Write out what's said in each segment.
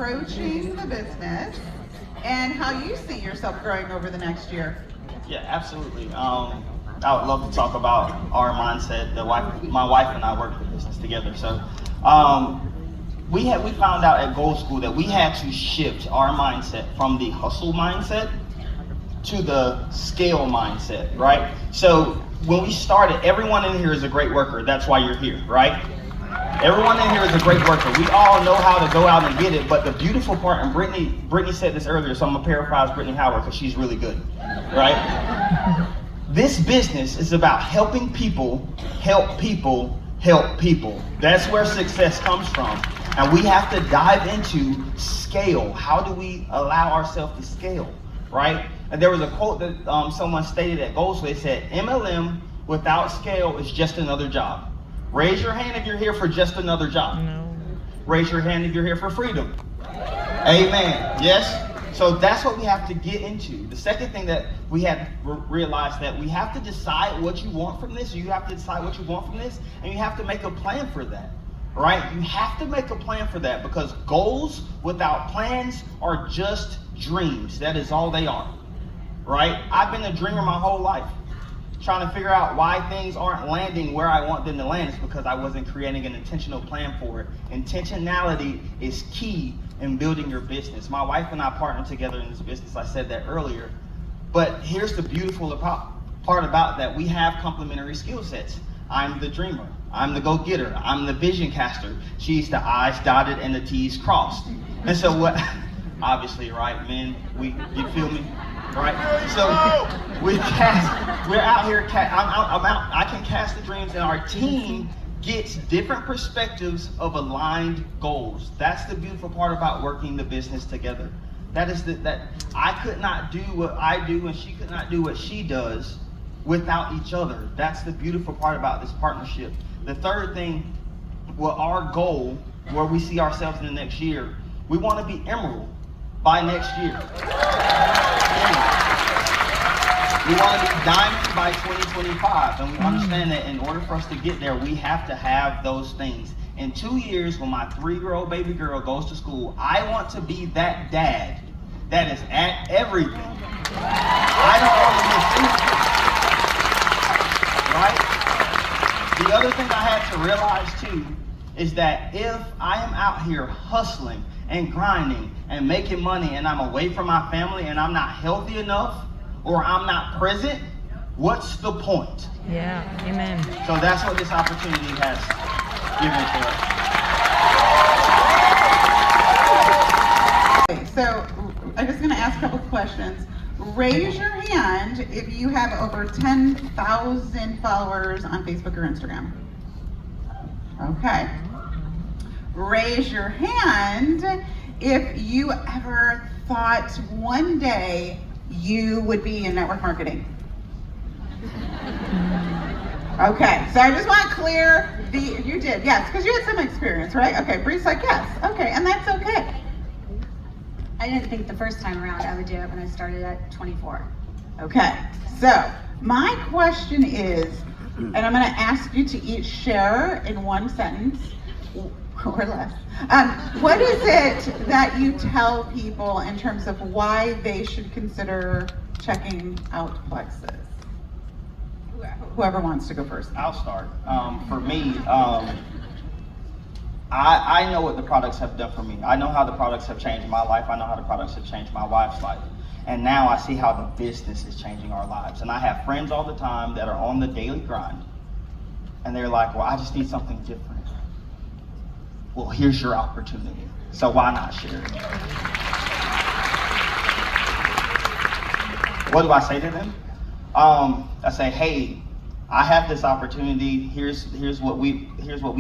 approaching the business and how you see yourself growing over the next year. Yeah, absolutely. I would love to talk about our mindset. My wife and I work the business together. So we found out at Gold School that we had to shift our mindset from the hustle mindset to the scale mindset, right? So when we started, everyone in here is a great worker. That's why you're here, right? Everyone in here is a great worker. We all know how to go out and get it, but the beautiful part, and Brittany said this earlier, so I'm gonna paraphrase Brittany Howard because she's really good, right? This business is about helping people help people help people. That's where success comes from. And we have to dive into scale. How do we allow ourselves to scale, right? And there was a quote that someone stated at Gold School. They said, MLM without scale is just another job. Raise your hand if you're here for just another job. No. Raise your hand if you're here for freedom. Amen. Yes? So that's what we have to get into. The second thing that we have to realize that we have to decide what you want from this. You have to decide what you want from this, and you have to make a plan for that. Right? You have to make a plan for that, because goals without plans are just dreams. That is all they are. Right? I've been a dreamer my whole life, trying to figure out why things aren't landing where I want them to land. It's because I wasn't creating an intentional plan for it. Intentionality is key in building your business. My wife and I partner together in this business. I said that earlier. But here's the beautiful part about that. We have complementary skill sets. I'm the dreamer. I'm the go-getter. I'm the vision caster. She's the I's dotted and the T's crossed. And so what, obviously, right, men, you feel me? Right? So we're out here, I can cast the dreams, and our team gets different perspectives of aligned goals. That's the beautiful part about working the business together. That is that I could not do what I do, and she could not do what she does without each other. That's the beautiful part about this partnership. The third thing, well, our goal, where we see ourselves in the next year, we want to be emerald by next year. We want to be diamond by 2025, and we understand that in order for us to get there, we have to have those things. In 2 years, when my 3-year-old baby girl goes to school, I want to be that dad that is at everything. I don't want to miss anything. Right? The other thing I had to realize too is that if I am out here hustling and grinding and making money, and I'm away from my family, and I'm not healthy enough, or I'm not present, what's the point? Yeah, amen. So that's what this opportunity has given to us. So I'm just going to ask a couple of questions. Raise your hand if you have over 10,000 followers on Facebook or Instagram. Okay. Raise your hand if you ever thought one day you would be in network marketing. Okay, so I just want to clear you did, yes, because you had some experience, right? Okay, Bree's like, yes, okay, and that's okay. I didn't think the first time around I would do it when I started at 24. Okay, so my question is, and I'm going to ask you to each share in one sentence, or less. What is it that you tell people in terms of why they should consider checking out Plexus? Whoever wants to go first. I'll start. For me, I know what the products have done for me. I know how the products have changed my life. I know how the products have changed my wife's life. And now I see how the business is changing our lives. And I have friends all the time that are on the daily grind. And they're like, well, I just need something different. Well, here's your opportunity. So why not share it? What do I say to them? I say, hey, I have this opportunity. Here's what we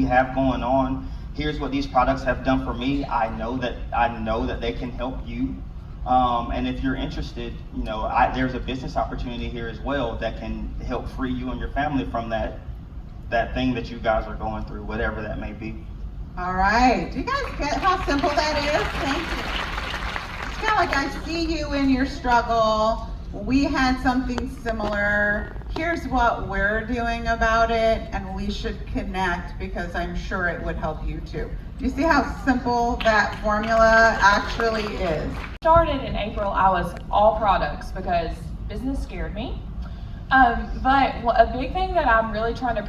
have going on. Here's what these products have done for me. I know that they can help you. And if you're interested, there's a business opportunity here as well that can help free you and your family from that thing that you guys are going through, whatever that may be. All right. Do you guys get how simple that is? Thank you. It's kind of like I see you in your struggle. We had something similar. Here's what we're doing about it, and we should connect because I'm sure it would help you too. You see how simple that formula actually is. Started in April, I was all products because business scared me. But a big thing that I'm really trying to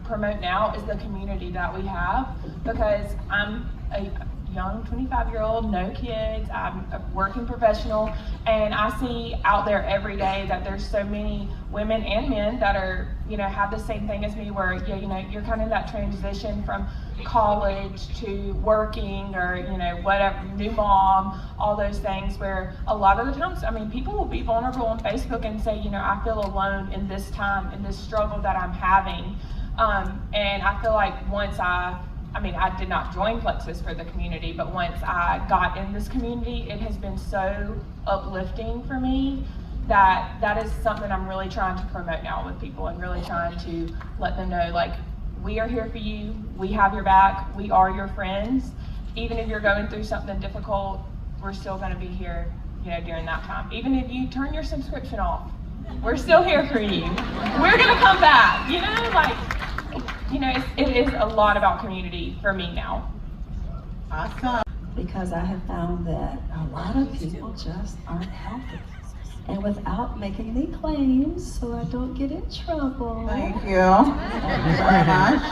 promote now is the community that we have, because I'm a young 25-year-old, no kids, I'm a working professional, and I see out there every day that there's so many women and men that are, have the same thing as me, where, you're kind of in that transition from college to working, or, whatever, new mom, all those things, where a lot of the times, people will be vulnerable on Facebook and say, I feel alone in this time, in this struggle that I'm having. And I feel like once I did not join Plexus for the community, but once I got in this community, it has been so uplifting for me that is something I'm really trying to promote now with people, and really trying to let them know, like, we are here for you, we have your back, we are your friends. Even if you're going through something difficult, we're still gonna be here, during that time. Even if you turn your subscription off, we're still here for you. We're gonna come back, it is a lot about community for me now. Awesome. Because I have found that a lot of people just aren't healthy. And without making any claims, so I don't get in trouble. Thank you very much.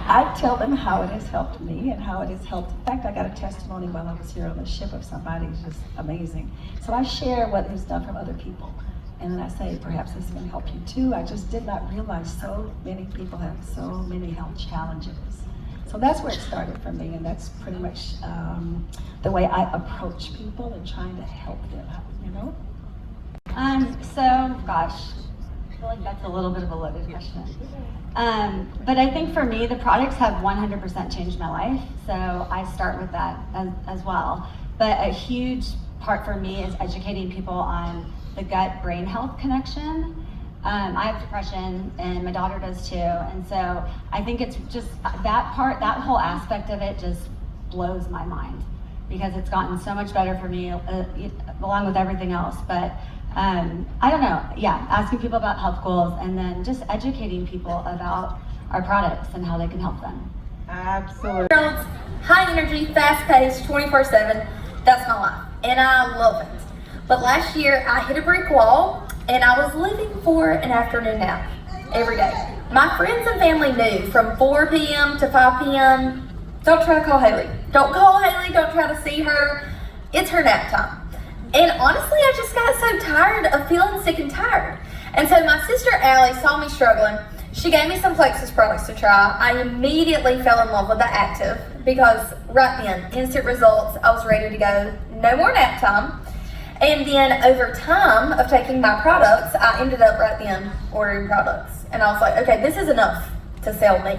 I tell them how it has helped me and how it has helped. In fact, I got a testimony while I was here on the ship of somebody who's just amazing. So I share what is done from other people. And then I say, perhaps this can help you too. I just did not realize so many people have so many health challenges. So that's where it started for me, and that's pretty much the way I approach people and trying to help them out, Gosh, I feel like that's a little bit of a loaded question. But I think for me, the products have 100% changed my life. So I start with that as well. But a huge part for me is educating people on the gut-brain health connection. I have depression, and my daughter does too. And so I think it's just that whole aspect of it just blows my mind, because it's gotten so much better for me along with everything else. But I don't know, asking people about health goals, and then just educating people about our products and how they can help them. Absolutely. High energy, fast paced, 24/7. That's my life, and I love it. But last year I hit a brick wall, and I was living for an afternoon nap every day. My friends and family knew from 4 p.m. to 5 p.m. Don't try to call Haley. Don't call Haley. Don't try to see her. It's her nap time. And honestly, I just got so tired of feeling sick and tired. And so my sister Allie saw me struggling. She gave me some Plexus products to try. I immediately fell in love with the Active, because right then, instant results, I was ready to go. No more nap time. And then over time of taking my products, I ended up right then ordering products. And I was like, okay, this is enough to sell me,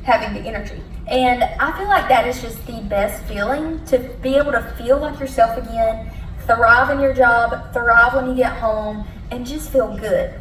having the energy. And I feel like that is just the best feeling, to be able to feel like yourself again, thrive in your job, thrive when you get home, and just feel good.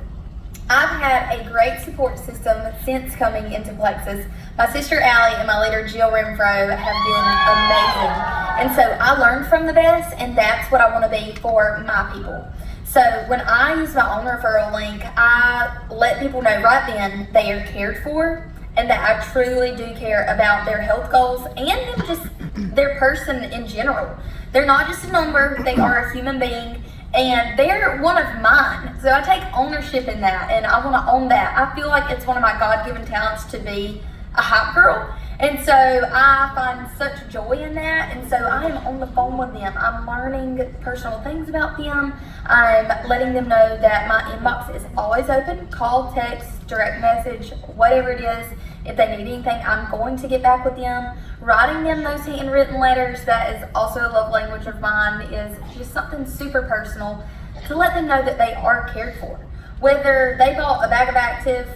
I've had a great support system since coming into Plexus. My sister Allie and my leader Jill Renfro have been amazing. And so I learned from the best, and that's what I want to be for my people. So when I use my own referral link, I let people know right then they are cared for, and that I truly do care about their health goals and just their person in general. They're not just a number, they are a human being. And they're one of mine. So I take ownership in that, and I want to own that. I feel like it's one of my God-given talents to be a hype girl. And so I find such joy in that. And so I am on the phone with them. I'm learning personal things about them. I'm letting them know that my inbox is always open. Call, text, direct message, whatever it is. If they need anything, I'm going to get back with them. Writing them those handwritten letters, that is also a love language of mine, is just something super personal to let them know that they are cared for. Whether they bought a bag of Active,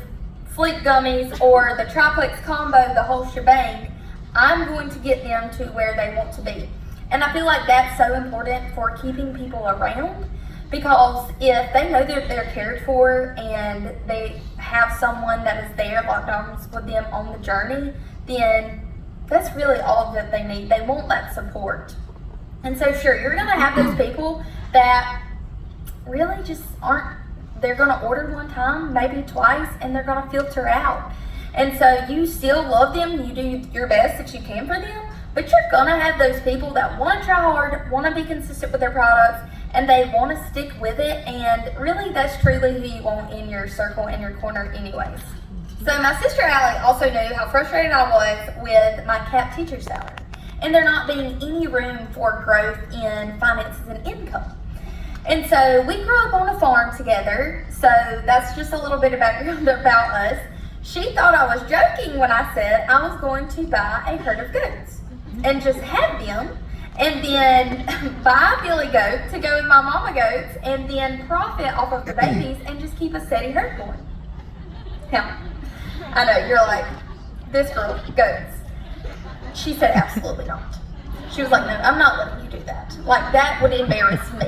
sleep gummies, or the triplex combo, the whole shebang, I'm going to get them to where they want to be. And I feel like that's so important for keeping people around, because if they know that they're cared for and they have someone that is there locked arms with them on the journey, then that's really all that they need. They want that support. And so sure, you're gonna have those people that really just aren't, they're gonna order one time, maybe twice, and they're gonna filter out. And so you still love them, you do your best that you can for them, but you're gonna have those people that want to try hard, want to be consistent with their products, and they want to stick with it. And really, that's truly who you want in your circle, in your corner anyways. So my sister Allie also knew how frustrated I was with my CAP teacher salary and there not being any room for growth in finances and income. And so we grew up on a farm together, so that's just a little bit of background about us. She thought I was joking when I said I was going to buy a herd of goats and just have them, and then buy a billy goat to go with my mama goats, and then profit off of the babies and just keep a steady herd going. Now, I know, you're like, this girl, goats. She said, absolutely not. She was like, no, I'm not letting you do that. Like, that would embarrass me.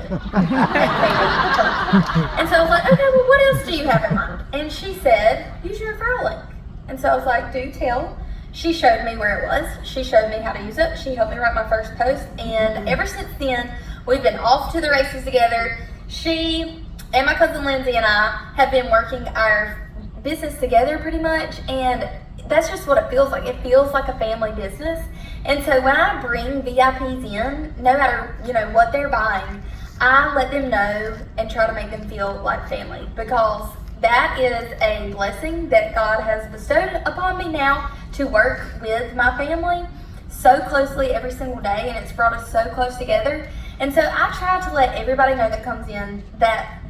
And so I was like, okay, well, what else do you have in mind? And she said, use your referral link. And so I was like, do tell. She showed me where it was. She showed me how to use it. She helped me write my first post. And ever since then, we've been off to the races together. She and my cousin Lindsay and I have been working our business together pretty much, and that's just what it feels like. It feels like a family business. And so when I bring VIPs in, no matter what they're buying, I let them know and try to make them feel like family, because that is a blessing that God has bestowed upon me now, to work with my family so closely every single day, and it's brought us so close together. And so I try to let everybody know that comes in that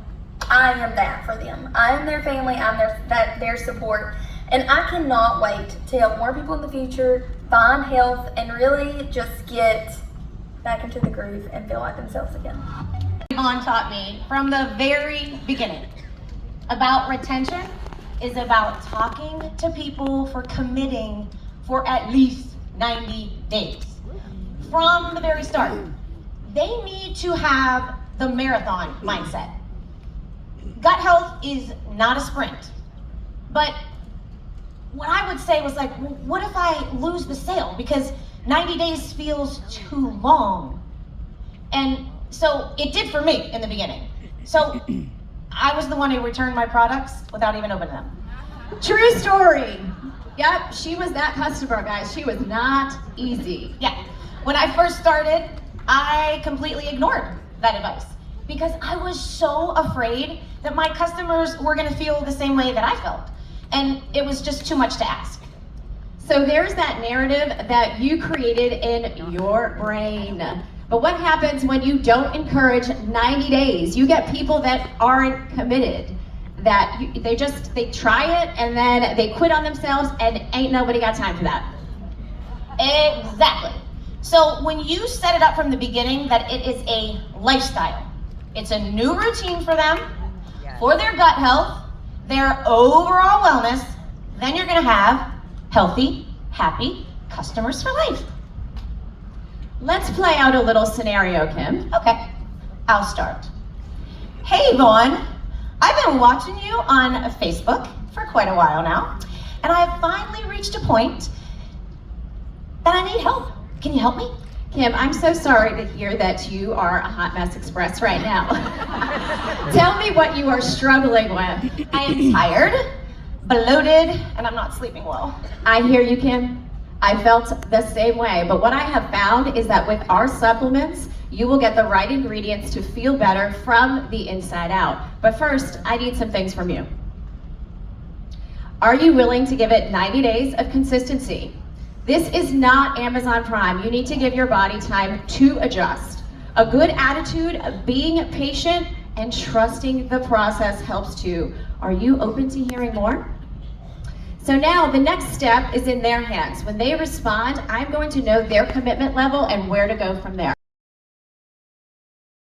I am that for them. I am their family, I'm their support, and I cannot wait to help more people in the future find health and really just get back into the groove and feel like themselves again. Yvonne taught me from the very beginning about retention is about talking to people for committing for at least 90 days. From the very start, they need to have the marathon mindset. Gut health is not a sprint, but what I would say was like, well, what if I lose the sale? Because 90 days feels too long. And so it did for me in the beginning. So I was the one who returned my products without even opening them. True story. Yep, she was that customer, guys. She was not easy. Yeah, when I first started, I completely ignored that advice because I was so afraid that my customers were gonna feel the same way that I felt. And it was just too much to ask. So there's that narrative that you created in your brain. But what happens when you don't encourage 90 days? You get people that aren't committed, that they try it and then they quit on themselves, and ain't nobody got time for that. Exactly. So when you set it up from the beginning that it is a lifestyle, it's a new routine for them, for their gut health, their overall wellness, then you're gonna have healthy, happy customers for life. Let's play out a little scenario, Kim. Okay, I'll start. Hey Vaughn, I've been watching you on Facebook for quite a while now, and I've finally reached a point that I need help. Can you help me? Kim, I'm so sorry to hear that you are a hot mess express right now. Tell me what you are struggling with. I am tired, bloated, and I'm not sleeping well. I hear you, Kim. I felt the same way, but what I have found is that with our supplements, you will get the right ingredients to feel better from the inside out. But first, I need some things from you. Are you willing to give it 90 days of consistency? This is not Amazon Prime. You need to give your body time to adjust. A good attitude, being patient, and trusting the process helps too. Are you open to hearing more? So now the next step is in their hands. When they respond, I'm going to know their commitment level and where to go from there.